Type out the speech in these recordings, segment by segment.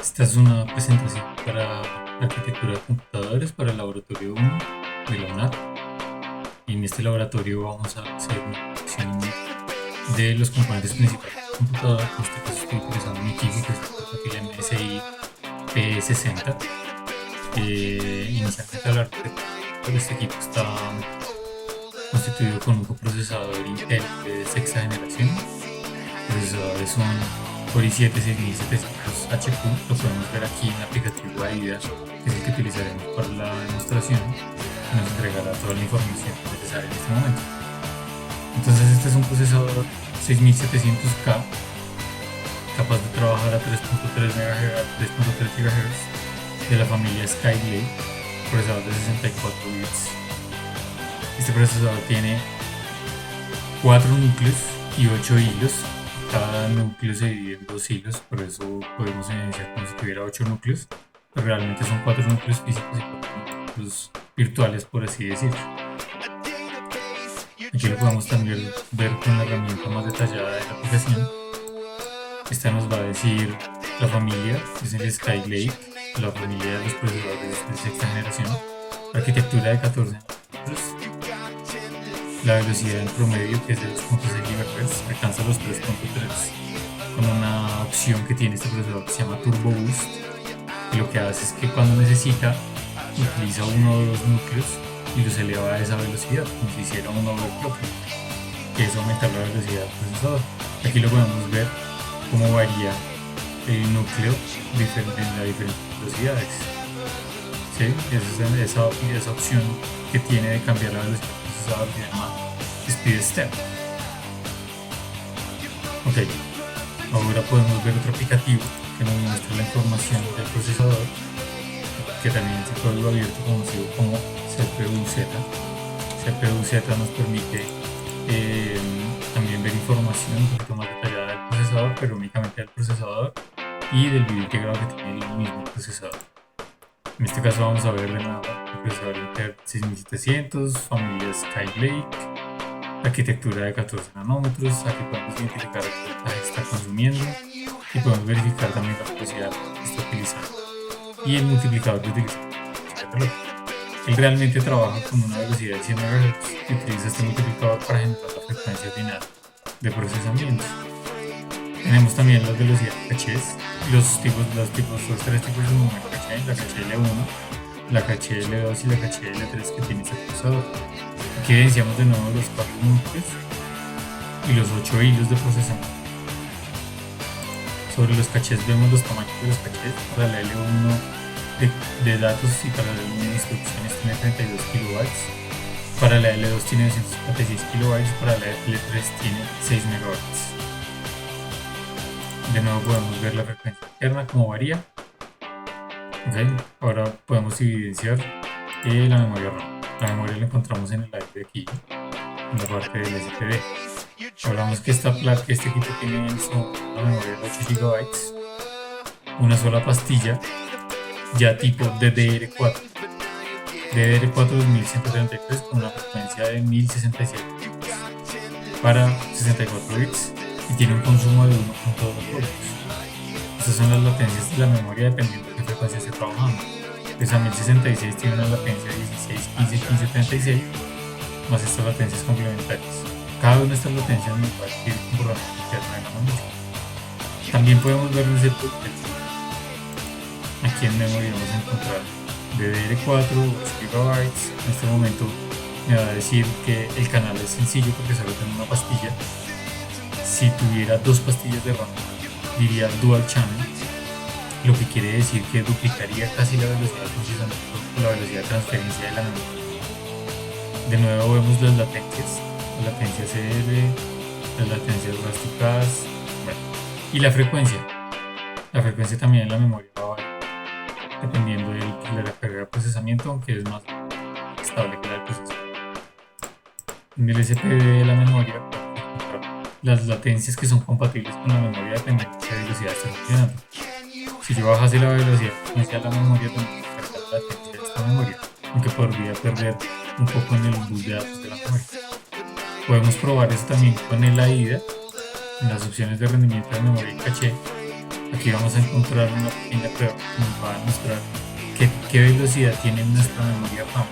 Esta es una presentación para arquitectura de computadores para el laboratorio 1 de la UNAP. En este laboratorio vamos a hacer una introducción de los componentes principales del computador. En este caso estoy utilizando un equipo que es el portátil MSI P60. Inicialmente hablar de este equipo está constituido con un coprocesador Intel de sexta generación. El procesador es un Core i7-6700HQ. Lo podemos ver aquí en el aplicativo AIDA, que es el que utilizaremos para la demostración, que nos entregará toda la información necesaria en este momento. Entonces este es un procesador 6700K capaz de trabajar a 3.3 GHz de la familia Skylake, procesador de 64 bits. Este procesador tiene 4 núcleos y 8 hilos. Cada núcleo se divide en 2 hilos, por eso podemos iniciar como si tuviera 8 núcleos, pero realmente son 4 núcleos físicos y 4 núcleos virtuales, por así decirlo. Aquí lo podemos también ver con la herramienta más detallada de la aplicación. Esta nos va a decir la familia, que es el Skylake, la familia de los procesadores de sexta generación, arquitectura de 14 núcleos, la velocidad en promedio, que es de 2.6 GHz, alcanza los 3.3 con una opción que tiene este procesador que se llama Turbo Boost, y lo que hace es que cuando necesita utiliza uno o dos núcleos y los eleva a esa velocidad, como si hiciera un overclocking, que es aumentar la velocidad del procesador. Aquí lo podemos ver cómo varía el núcleo en las diferentes velocidades. ¿Sí? Esa opción que tiene de cambiar la velocidad del procesador se llama Speed Step. Ok, ahora podemos ver otro aplicativo que nos muestra la información del procesador, que también es de código abierto, conocido como CPU-Z. CPU-Z nos permite también ver información un poquito más detallada del procesador, pero únicamente del procesador y del video integrado que tiene el mismo procesador. En este caso vamos a ver de nuevo el procesador Intel 6700, familia Skylake, arquitectura de 14 nanómetros. Aquí podemos identificar el voltaje que está consumiendo y podemos verificar también la velocidad que está utilizando y el multiplicador que utiliza. Él realmente trabaja con una velocidad de 100 MHz y utiliza este multiplicador para generar la frecuencia final de procesamiento. Tenemos también las velocidades de cachés, los tres tipos de memoria caché: la caché L1, la caché L2 y la caché L3 que tiene este procesador. Aquí evidenciamos de nuevo los 4 núcleos y los 8 hilos de procesamiento. Sobre los cachés vemos los tamaños de los cachés. Para la L1 de datos y para la L1 de instrucciones tiene 32 KB, para la L2 tiene 256 KB y para la L3 tiene 6 MB. De nuevo podemos ver la frecuencia interna, cómo varía. Okay. Ahora podemos evidenciar la memoria RAM. La memoria la encontramos en el aire de aquí, en la parte del SSD. Hablamos que este equipo tiene una memoria de 8 GB, una sola pastilla, ya tipo DDR4. DDR4 2133 con una frecuencia de 1067 para 64 bits y tiene un consumo de 1.2 voltios. Estas son las latencias de la memoria dependiendo de qué frecuencia esté trabajando. Esa 1066 tiene una latencia de 16, 15, 15, 36 más estas latencias complementarias. Cada una de estas latencias nos va a adquirir un comportamiento interno de la memoria. También podemos ver un CPU. Aquí en memoria vamos a encontrar DDR4, 8 GB. En este momento me va a decir que el canal es sencillo porque solo tiene una pastilla. Si tuviera dos pastillas de RAM, diría Dual Channel, lo que quiere decir que duplicaría casi la velocidad de procesamiento o la velocidad de transferencia de la memoria. De nuevo vemos las latencias, la latencia CR, las latencias RASTICAS, y la frecuencia. La frecuencia también en la memoria va a variar dependiendo de la carga de procesamiento, aunque es más estable que la del procesador. En el SPD de la memoria, las latencias que son compatibles con la memoria dependiendo de qué velocidad está funcionando. Si yo bajase la velocidad de la memoria, tendría que cargar la latencia de esta memoria, aunque podría perder un poco en el bus de datos de la memoria. Podemos probar esto también con el AIDA, en las opciones de rendimiento de memoria y caché. Aquí vamos a encontrar una pequeña prueba que nos va a mostrar qué velocidad tiene nuestra memoria RAM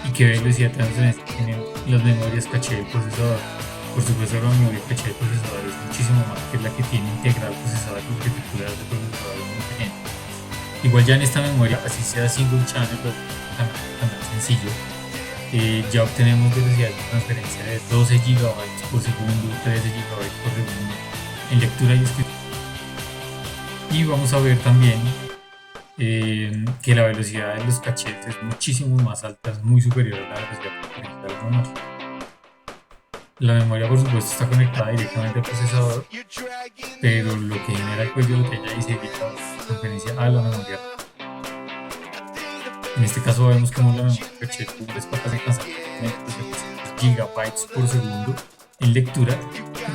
y qué velocidad de transferencia tienen las memorias caché del procesador. Por supuesto, la memoria caché del procesador es muchísimo más que la que tiene integrado el procesador, porque articulares de procesador es muy pequeño. Igual ya en esta memoria, así sea single channel o canal sencillo, ya obtenemos velocidad de transferencia de 12 GB por segundo, 13 GB por segundo en lectura y escritura. Y vamos a ver también que la velocidad de los cachés es muchísimo más alta, es muy superior a la velocidad de la memoria. La memoria, por supuesto, está conectada directamente al procesador, pero lo que genera el cuello de botella y se evita la transferencia a la memoria. En este caso vemos que la memoria caché es capaz de alcanzar 300 GB por segundo en lectura,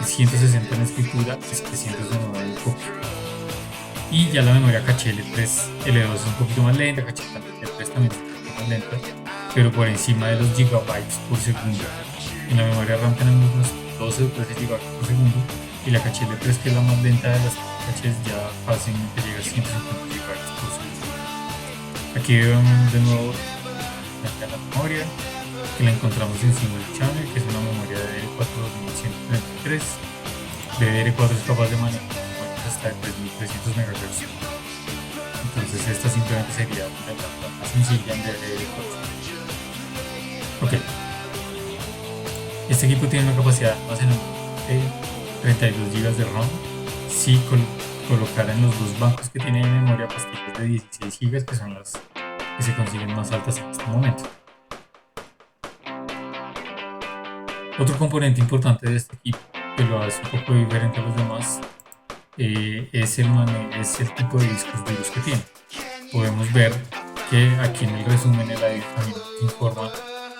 160 en escritura y 709 en copia. Y ya la memoria caché L3, L2 es un poquito más lenta, caché L3 también es un poquito más lenta, pero por encima de los gigabytes por segundo. En la memoria RAM tenemos unos 12 o 13 GB por segundo y la caché L3, que es la más lenta de las cachés, ya fácilmente llega a 150 GB por segundo. Aquí vemos de nuevo la memoria, que la encontramos en single channel, que es una memoria DDR4 2133. DDR4 es capaz de manejar hasta de 3300 MHz. Entonces esta simplemente sería una etapa más sencilla en DDR4. Ok. Este equipo tiene una capacidad de almacenamiento de 32 GB de RAM. Si colocara en los dos bancos que tiene de memoria pastillas de 16 GB, que son las que se consiguen más altas en este momento. Otro componente importante de este equipo, que lo hace un poco diferente a los demás, es el tipo de discos duros que tiene. Podemos ver que aquí en el resumen el aditamento nos informa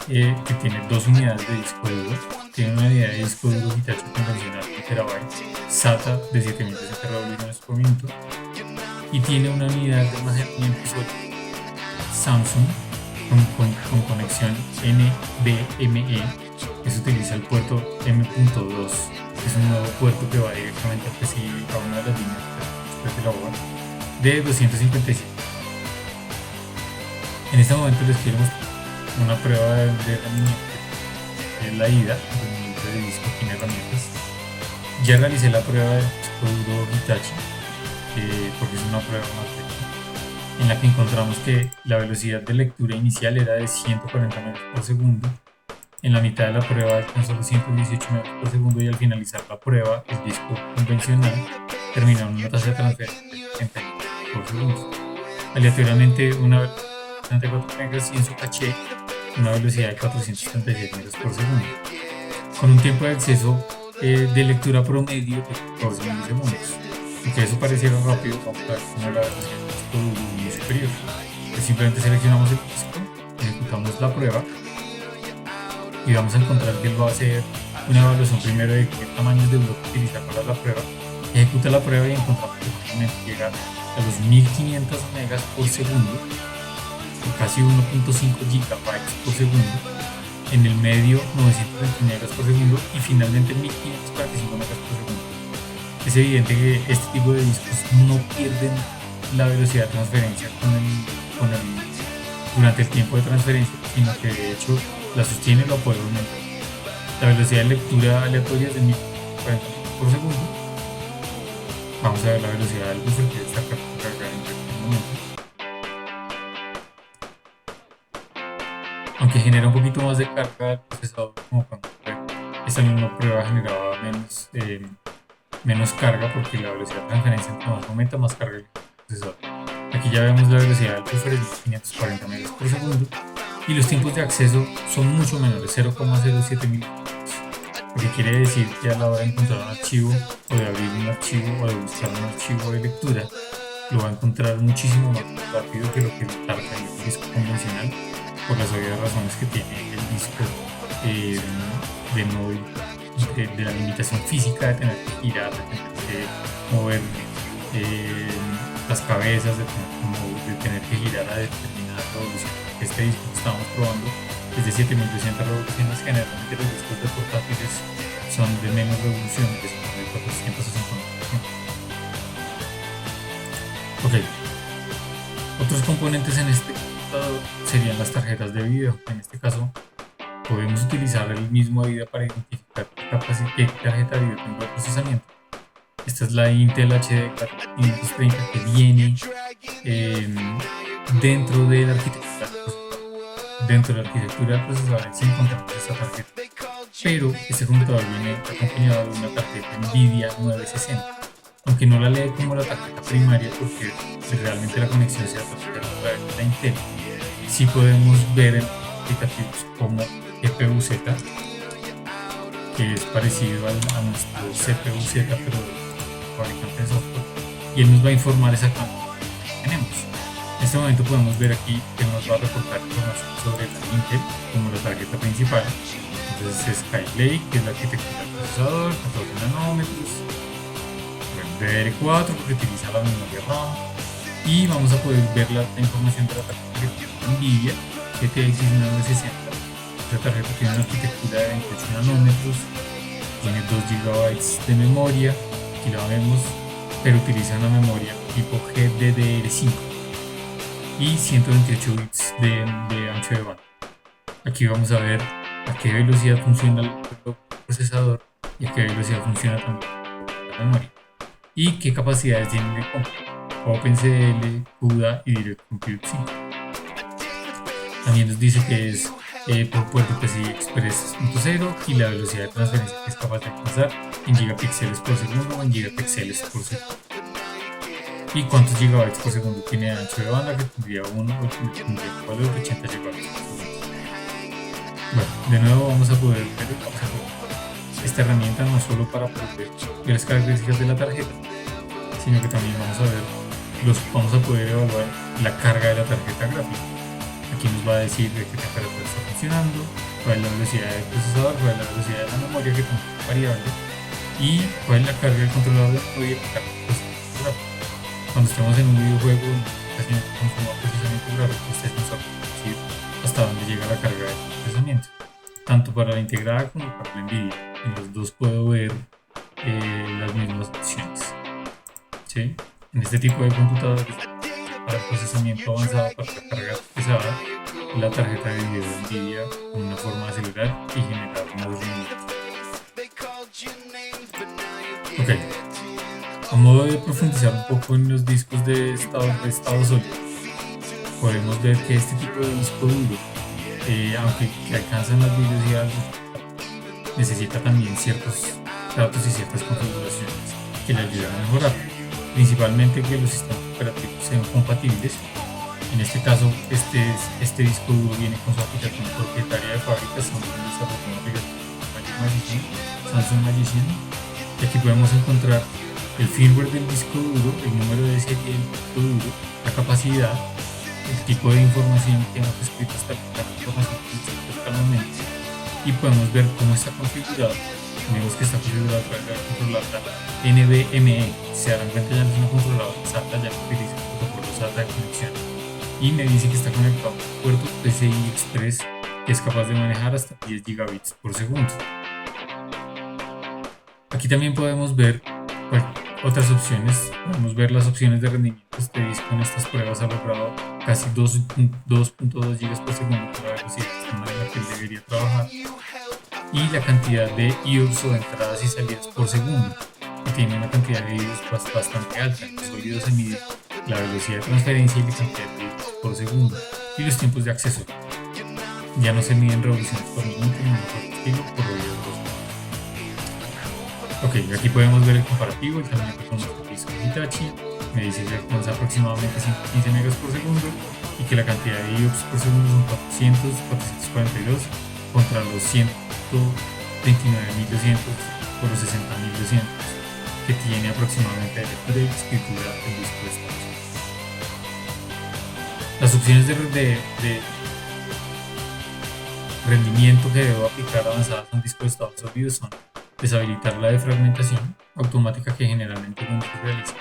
que tiene dos unidades de disco duro. Tiene una unidad de disco duro Hitachi convencional de 1 TB, SATA de 7300 revoluciones por minuto, y tiene una unidad de almacenamiento sólido Samsung con conexión NVMe, que se utiliza el puerto M.2. Es un nuevo puerto que va directamente a una de las líneas de la board de 257. En este momento les quiero mostrar una prueba de rendimiento, de la IDA, rendimiento de disco tiene herramientas. Ya realicé la prueba del disco duro Hitachi, porque es una prueba más técnica, en la que encontramos que la velocidad de lectura inicial era de 140 MB por segundo. En la mitad de la prueba alcanzó los 118 MB por segundo y al finalizar la prueba, el disco convencional terminó en una tasa de transferencia de 80 MB por segundo. Aleatoriamente, una velocidad de 34 MB y en su caché una velocidad de 436 MB por segundo, con un tiempo de acceso de lectura promedio de 14 milisegundos. Aunque eso pareciera rápido, vamos a ver cómo la velocidad del disco duro es muy superior. Pues simplemente seleccionamos el disco, ejecutamos la prueba y vamos a encontrar que él va a hacer una evaluación primero de qué tamaños de bloque utilizar para la prueba. Ejecuta la prueba y encontramos que finalmente llega a los 1500 megas por segundo, o casi 1.5 gigabytes por segundo. En el medio 920 megas por segundo y finalmente 1545 megas por segundo. Es evidente que este tipo de discos no pierden la velocidad de transferencia durante el tiempo de transferencia, sino que de hecho la sostiene y lo puede aumentar. La velocidad de lectura aleatoria es de 1040 por segundo. Vamos a ver la velocidad del buffer que está cargando en este momento. Aunque genera un poquito más de carga del procesador, como cuando esta misma prueba generaba menos carga, porque la velocidad de transferencia entre más aumenta, más carga el procesador. Aquí ya vemos la velocidad del buffer de 1540 MB por segundo y los tiempos de acceso son mucho menores, 0,07 milisegundos, lo que quiere decir que a la hora de encontrar un archivo o de abrir un archivo o de buscar un archivo de lectura lo va a encontrar muchísimo más rápido que lo que tarda en el disco convencional, por las obvias razones que tiene el disco de la limitación física de tener que girar, de tener que mover las cabezas, de tener que girar a determinada revolución. Este disco que estamos probando es de 7200 revoluciones. Generalmente los discos de portátiles son de menos revoluciones, de 400 o 500. Ok, otros componentes en este computador serían las tarjetas de video. En este caso, podemos utilizar el mismo IDE para identificar qué tarjeta de video tengo de procesamiento. Esta es la Intel HD 530 que viene dentro de la arquitectura del procesador. Dentro de la arquitectura del procesador sí encontramos esta tarjeta, pero este computador viene acompañado de una tarjeta NVIDIA 960. Aunque no la lee como la tarjeta primaria porque realmente la conexión se hace a través de la Intel, sí podemos ver en aplicativos como GPU-Z, que es parecido a nuestro CPU-Z, pero fabricante de software, y él nos va a informar exactamente lo que tenemos. En este momento podemos ver aquí que nos va a reportar información sobre la Intel como la tarjeta principal. Entonces es Skylake, que es la arquitectura del procesador, 14 nanómetros, DDR4 porque utiliza la memoria RAM, y vamos a poder ver la información de la tarjeta que tiene NVIDIA GTX 960. Esta tarjeta tiene una arquitectura de 28 nanómetros, tiene 2 GB de memoria, aquí la vemos, pero utiliza una memoria tipo GDDR5 y 128 bits de ancho de banda. Aquí vamos a ver a qué velocidad funciona el procesador y a qué velocidad funciona también la memoria, y qué capacidades tienen de cómputo: OpenCL, CUDA y Direct Compute 5. También nos dice que es por puerto PCI Express 2.0 y la velocidad de transferencia que es capaz de alcanzar en gigapíxeles por segundo o en gigapíxeles por segundo. Y cuántos gigabytes por segundo tiene de ancho de banda, que tendría uno o tendría un valor de 80 gigabytes por segundo. Bueno, de nuevo vamos a poder ver esta herramienta no solo para poder ver las características de la tarjeta, sino que también vamos a poder evaluar la carga de la tarjeta gráfica. Aquí nos va a decir de qué temperatura está funcionando, cuál es la velocidad del procesador, cuál es la velocidad de la memoria, que también es variable, y cuál es la carga del controlador de memoria y la carga del procesamiento gráfico. Cuando estemos en un videojuego haciendo consumo de procesamiento gráfico, ustedes nos van a decir hasta dónde llega la carga del procesamiento, tanto para la integrada como para la NVIDIA. En los dos puedo ver las mismas opciones. ¿Sí? En este tipo de computadores para procesamiento avanzado, para la carga pesada, la tarjeta de video de NVIDIA con una forma de acelerar y generar más rendimiento. Ok, a modo de profundizar un poco en los discos de estado sólido, podemos ver que este tipo de disco duro, aunque alcanzan las velocidades, necesita también ciertos datos y ciertas configuraciones que le ayudan a mejorar, principalmente que los sistemas operativos sean compatibles. En este caso, este disco duro viene con su aplicación propietaria de fábrica, Samsung Magician, y aquí podemos encontrar el firmware del disco duro, el número de serie del disco duro, la capacidad, el tipo de información que hemos escrito hasta la información que momento, y podemos ver cómo está configurado. Vemos que está configurado para controlar la NVMe. Se darán cuenta, ya no es una controladora SATA, ya no utiliza el protocolo SATA de conexión, y me dice que está conectado a un puerto PCI Express que es capaz de manejar hasta 10 gigabits por segundo. Aquí también podemos ver otras opciones. Podemos ver las opciones de rendimiento. Este disco en estas pruebas ha logrado casi 2.2 GB por segundo, por la velocidad en la que él debería trabajar, y la cantidad de IOPS o entradas y salidas por segundo, que tiene una cantidad de IOPS bastante alta. En los sólidos se mide la velocidad de transferencia y la cantidad de IOPS por segundo, y los tiempos de acceso. Ya no se miden revoluciones por minuto ni por estilo por rollo. Ok, aquí podemos ver el comparativo y también con nuestro disco Hitachi. Me dice que alcanza aproximadamente 115 megas por segundo y que la cantidad de IOPS por segundo son 442 contra los 129.200 por los 60.200 que tiene aproximadamente lectura y escritura del disco de estado. Las opciones de rendimiento que debo aplicar avanzadas a un disco de estado sólido son: deshabilitar la defragmentación automática, que generalmente no se realiza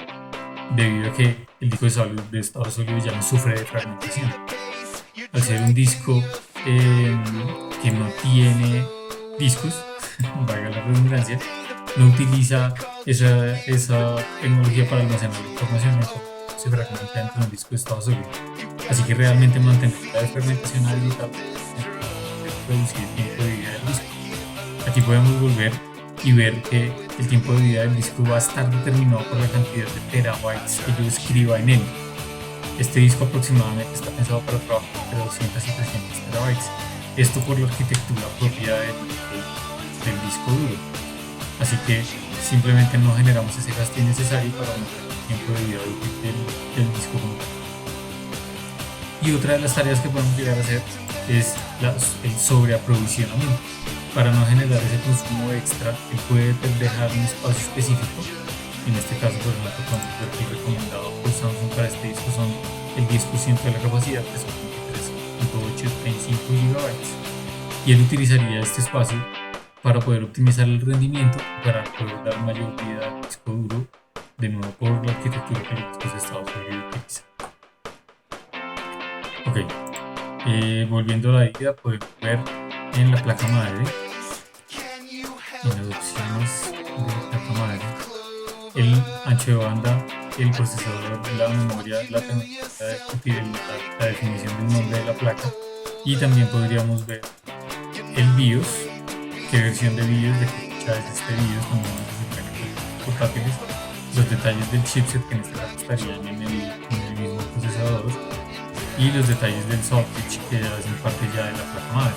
debido a que el disco de estado sólido ya no sufre de fragmentación. Al ser un disco que no tiene discos, valga la redundancia, no utiliza esa tecnología para almacenar la información, datos se fragmenta dentro de un disco de estado sólido. Así que realmente mantener la desfragmentación habilitable es reducir el tiempo de vida del disco. Aquí podemos volver y ver que el tiempo de vida del disco va a estar determinado por la cantidad de terabytes que yo escriba en él. Este disco aproximadamente está pensado para trabajar entre 200 y 300 terabytes. Esto por la arquitectura propia del disco duro. Así que simplemente no generamos ese gasto innecesario para aumentar el tiempo de vida útil del disco como tal. Y otra de las tareas que podemos llegar a hacer es el sobreaprovisionamiento. Para no generar ese consumo extra, él puede dejar un espacio específico. En este caso, por ejemplo, con el perfil recomendado por Samsung para este disco son el 10% de la capacidad, que son 23.835 GB. Y él utilizaría este espacio para poder optimizar el rendimiento y para poder dar mayor vida al disco duro, de nuevo por la arquitectura que los discos de estado sólido utilizan. Ok, volviendo a la idea, podemos ver en la placa madre, en las opciones de la placa madre, el ancho de banda, el procesador, la memoria, la tecnología, la definición del nombre de la placa, y también podríamos ver el BIOS, qué versión de BIOS, de qué fecha es este BIOS, también los portátiles, los detalles del chipset que en este caso estarían en el mismo procesador, y los detalles del socket que ya hacen parte ya de la placa madre,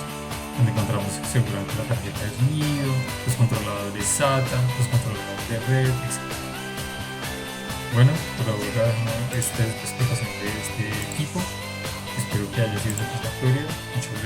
donde encontramos seguramente la tarjeta de sonido, los controladores SATA, los controladores de red, etc. Bueno, por ahora esta es la explicación de este equipo. Espero que haya sido satisfactoria. Muchas gracias.